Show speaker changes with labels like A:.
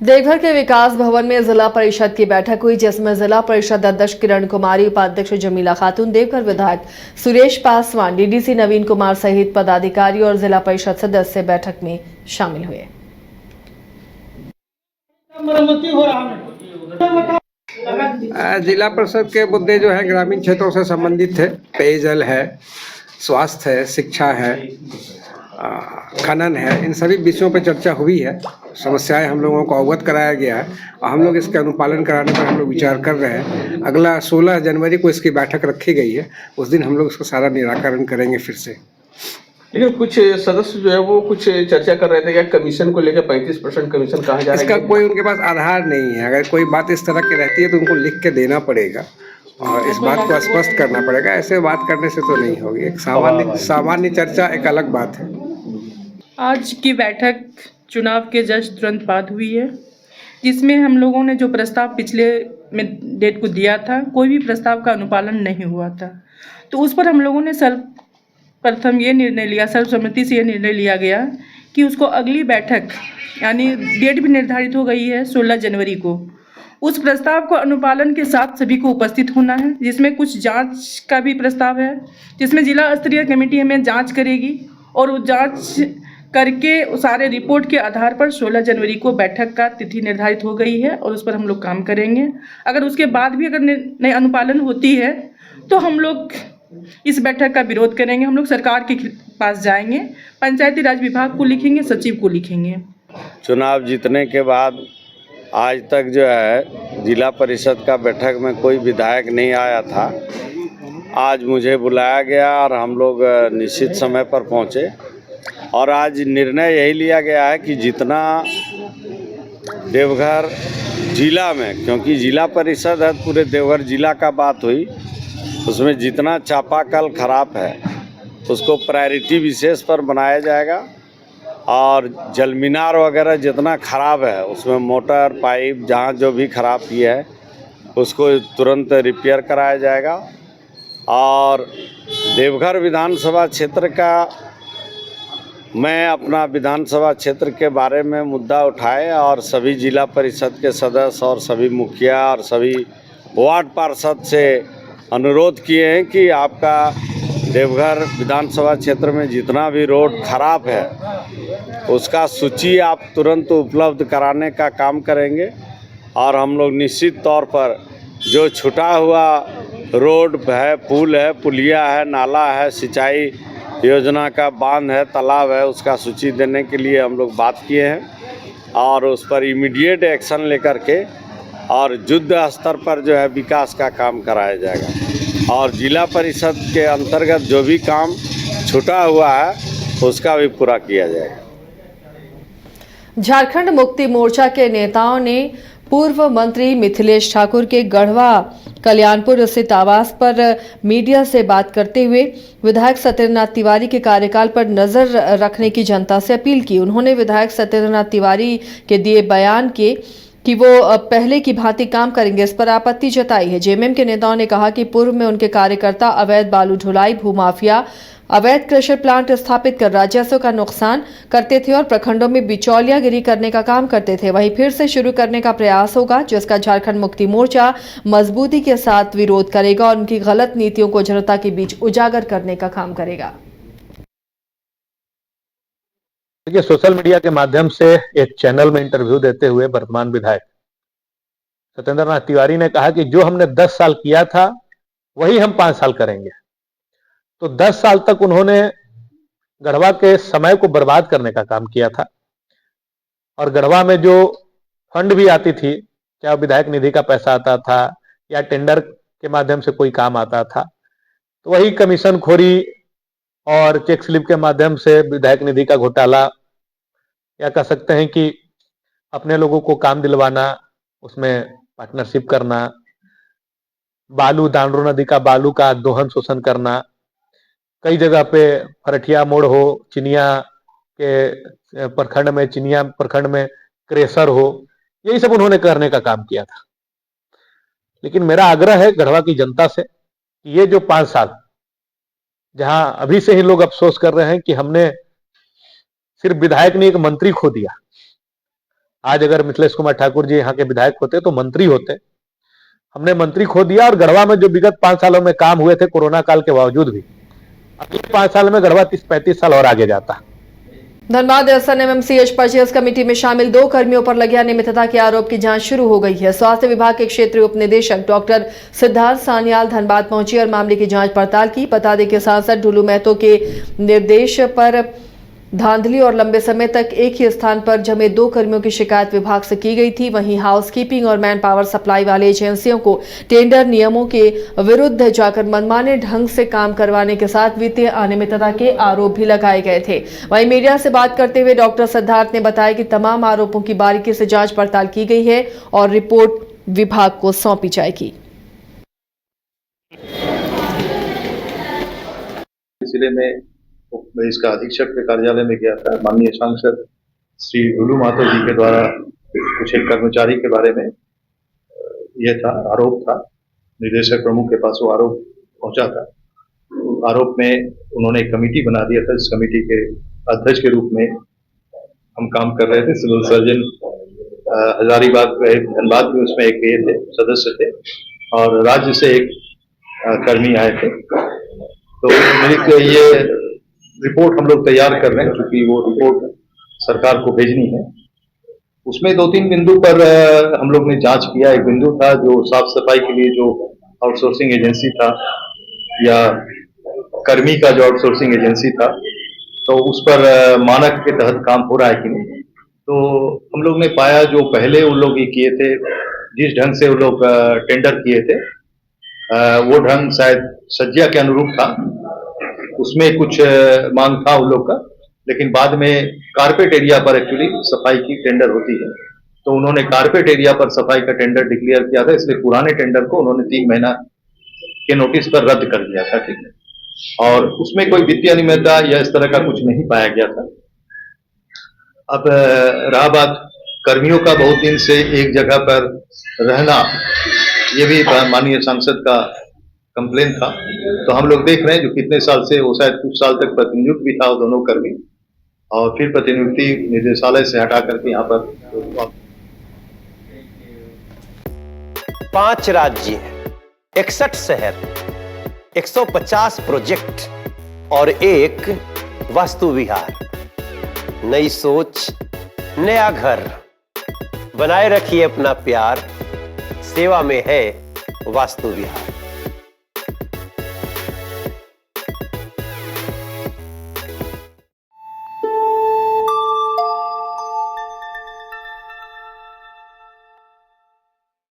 A: देवघर के विकास भवन में जिला परिषद की बैठक हुई, जिसमें जिला परिषद अध्यक्ष किरण कुमारी, उपाध्यक्ष जमीला खातून, देवघर विधायक सुरेश पासवान, डीडीसी नवीन कुमार सहित पदाधिकारी और जिला परिषद सदस्य बैठक में शामिल हुए।
B: जिला परिषद के मुद्दे जो है ग्रामीण क्षेत्रों से संबंधित थे। पेयजल है, स्वास्थ्य है, शिक्षा है, खनन है, इन सभी विषयों पर चर्चा हुई है। समस्याएं हम लोगों को अवगत कराया गया है और हम लोग इसके अनुपालन कराने पर हम लोग विचार कर रहे हैं। अगला 16 जनवरी को इसकी बैठक रखी गई है, उस दिन हम लोग इसका सारा निराकरण करेंगे फिर से।
C: लेकिन कुछ सदस्य जो है वो कुछ चर्चा कर रहे थे कि कमीशन को लेकर 35% कमीशन कहा जा रहा है।
B: इसका कोई उनके पास आधार नहीं है। अगर कोई बात इस तरह की रहती है तो उनको लिख के देना पड़ेगा और इस बात को स्पष्ट करना पड़ेगा। ऐसे बात करने से तो नहीं होगी। एक सामान्य चर्चा एक अलग बात है।
D: आज की बैठक चुनाव के जस्ट तुरंत बाद हुई है, जिसमें हम लोगों ने जो प्रस्ताव पिछले में डेट को दिया था, कोई भी प्रस्ताव का अनुपालन नहीं हुआ था। तो उस पर हम लोगों ने सर्वप्रथम ये निर्णय लिया, सर्वसम्मति से ये निर्णय लिया गया कि उसको अगली बैठक, यानी डेट भी निर्धारित हो गई है 16 जनवरी को, उस प्रस्ताव को अनुपालन के साथ सभी को उपस्थित होना है, जिसमें कुछ जांच का भी प्रस्ताव है, जिसमें जिला स्तरीय कमेटी हमें जांच करेगी और वो जांच करके सारे रिपोर्ट के आधार पर 16 जनवरी को बैठक का तिथि निर्धारित हो गई है और उस पर हम लोग काम करेंगे। अगर उसके बाद भी अगर नहीं अनुपालन होती है तो हम लोग इस बैठक का विरोध करेंगे। हम लोग सरकार के पास जाएंगे, पंचायती राज विभाग को लिखेंगे, सचिव को लिखेंगे।
E: चुनाव जीतने के बाद आज तक जो है जिला परिषद का बैठक में कोई विधायक नहीं आया था। आज मुझे बुलाया गया और हम लोग निश्चित समय पर पहुँचे और आज निर्णय यही लिया गया है कि जितना देवघर जिला में, क्योंकि जिला परिषद है, पूरे देवघर जिला का बात हुई, उसमें जितना चापाकल खराब है उसको प्रायोरिटी विशेष पर बनाया जाएगा और जल मीनार वगैरह जितना ख़राब है उसमें मोटर पाइप जहाँ जो भी ख़राब किया है उसको तुरंत रिपेयर कराया जाएगा। और देवघर विधानसभा क्षेत्र का मैं अपना विधानसभा क्षेत्र के बारे में मुद्दा उठाए और सभी जिला परिषद के सदस्य और सभी मुखिया और सभी वार्ड पार्षद से अनुरोध किए हैं कि आपका देवघर विधानसभा क्षेत्र में जितना भी रोड खराब है उसका सूची आप तुरंत उपलब्ध कराने का काम करेंगे और हम लोग निश्चित तौर पर जो छूटा हुआ रोड है, पुल है, पुलिया है, नाला है, सिंचाई योजना का बांध है, तालाब है, उसका सूची देने के लिए हम लोग बात किए हैं और उस पर इमीडिएट एक्शन लेकर के और युद्ध स्तर पर जो है विकास का काम कराया जाएगा और जिला परिषद के अंतर्गत जो भी काम छूटा हुआ है उसका भी पूरा किया जाएगा।
A: झारखंड मुक्ति मोर्चा के नेताओं ने पूर्व मंत्री मिथिलेश ठाकुर के गढ़वा कल्याणपुर स्थित आवास पर मीडिया से बात करते हुए विधायक सत्येंद्रनाथ तिवारी के कार्यकाल पर नजर रखने की जनता से अपील की। उन्होंने विधायक सत्येंद्रनाथ तिवारी के दिए बयान के कि वो पहले की भांति काम करेंगे, इस पर आपत्ति जताई है। जेएमएम के नेताओं ने कहा कि पूर्व में उनके कार्यकर्ता अवैध बालू ढुलाई, भूमाफिया, अवैध क्रशर प्लांट स्थापित कर राजस्व का नुकसान करते थे और प्रखंडों में बिचौलियागिरी करने का काम करते थे। वहीं फिर से शुरू करने का प्रयास होगा, जिसका झारखंड मुक्ति मोर्चा मजबूती के साथ विरोध करेगा और उनकी गलत नीतियों को जनता के बीच उजागर करने का काम करेगा।
F: देखिए, सोशल मीडिया के माध्यम से एक चैनल में इंटरव्यू देते हुए वर्तमान विधायक सत्येंद्रनाथ तिवारी ने कहा कि जो हमने 10 साल किया था वही हम 5 साल करेंगे। तो 10 साल तक उन्होंने गढ़वा के समय को बर्बाद करने का काम किया था और गढ़वा में जो फंड भी आती थी, चाहे विधायक निधि का पैसा आता था या टेंडर के माध्यम से कोई काम आता था, तो वही कमीशन खोरी और चेक स्लिप के माध्यम से विधायक निधि का घोटाला, या कह सकते हैं कि अपने लोगों को काम दिलवाना, उसमें पार्टनरशिप करना, बालू, दांडो नदी का बालू का दोहन शोषण करना, कई जगह पे फरठिया मोड़ हो, चिनिया के प्रखंड में, चिनिया प्रखंड में क्रेशर हो, यही सब उन्होंने करने का काम किया था। लेकिन मेरा आग्रह है गढ़वा की जनता से कि ये जो 5 साल, जहां अभी से ही लोग अफसोस कर रहे हैं कि हमने सिर्फ विधायक नहीं एक मंत्री खो दिया, आज अगर मिथिलेश कुमार ठाकुर जी यहाँ के विधायक होते तो मंत्री होते। हमने मंत्री खो दिया और गढ़वा में जो विगत 5 सालों में काम हुए थे कोरोना काल के बावजूद भी, अगले 5 साल में गढ़वा 30-35 साल और आगे जाता।
A: Dhanbad SN MMCH purchase committee में शामिल 2 कर्मियों पर लगी अनियमितता के आरोप की जांच शुरू हो गई है। स्वास्थ्य विभाग के क्षेत्रीय उप निदेशक डॉक्टर सिद्धार्थ सान्याल धनबाद पहुंची और मामले की जांच पड़ताल की। बता दें कि सांसद ढुलू महतो के निर्देश पर धांधली और लंबे समय तक एक ही स्थान पर जमे 2 कर्मियों की शिकायत विभाग से की गई थी। वहीं हाउसकीपिंग और मैन पावर सप्लाई वाले एजेंसियों को टेंडर नियमों के विरुद्ध जाकर मनमाने ढंग से काम करवाने के साथ वित्तीय अनियमितता के आरोप भी लगाए गए थे। वहीं मीडिया से बात करते हुए डॉक्टर सिद्धार्थ ने बताया कि तमाम आरोपों की बारीकी से जांच पड़ताल की गई है और रिपोर्ट विभाग को सौंपी जाएगी।
G: जिले में इसका अधीक्षक के कार्यालय में गया था। माननीय सांसद श्री ढुलू महतो जी के द्वारा कुछ एक कर्मचारी के बारे में यह था, आरोप था। निदेशक प्रमुख के पास वो आरोप पहुंचा था। आरोप में उन्होंने एक कमेटी बना दिया था। इस कमेटी के अध्यक्ष के रूप में हम काम कर रहे थे। सिविल सर्जन हजारीबाग धनबाद में उसमें एक ये थे, सदस्य थे, और राज्य से एक कर्मी आए थे। तो मेरी ये रिपोर्ट हम लोग तैयार कर रहे हैं, क्योंकि वो रिपोर्ट सरकार को भेजनी है। उसमें 2-3 बिंदु पर हम लोग ने जांच किया। एक बिंदु था जो साफ सफाई के लिए जो आउटसोर्सिंग एजेंसी था या कर्मी का जो आउटसोर्सिंग एजेंसी था, तो उस पर मानक के तहत काम हो रहा है कि नहीं। तो हम लोग ने पाया जो पहले वो लोग ये किए थे, जिस ढंग से वो लोग टेंडर किए थे, वो ढंग शायद सज्जा के अनुरूप था। उसमें कुछ मांग था उन लोग का, लेकिन बाद में कारपेट एरिया पर एक्चुअली सफाई की टेंडर होती है, तो उन्होंने कारपेट एरिया पर सफाई का टेंडर डिक्लेयर किया था। इसलिए पुराने टेंडर को उन्होंने 3 महीना के नोटिस पर रद्द कर दिया था, ठीक है। और उसमें कोई वित्तीय अनियमितता या इस तरह का कुछ नहीं पाया गया था। अब रहा बात कर्मियों का बहुत दिन से एक जगह पर रहना, ये भी माननीय सांसद का कंप्लेन था। तो हम लोग देख रहे हैं जो कितने साल से, वो शायद कुछ साल तक प्रतिनियुक्त भी था वो दोनों कर्मी, और फिर प्रतिनियुक्ति निदेशालय से हटा करके यहाँ पर
H: 5 राज्य, 61 शहर, 150 प्रोजेक्ट और एक वास्तु विहार। नई सोच, नया घर। बनाए रखिए अपना प्यार, सेवा में है वास्तु विहार।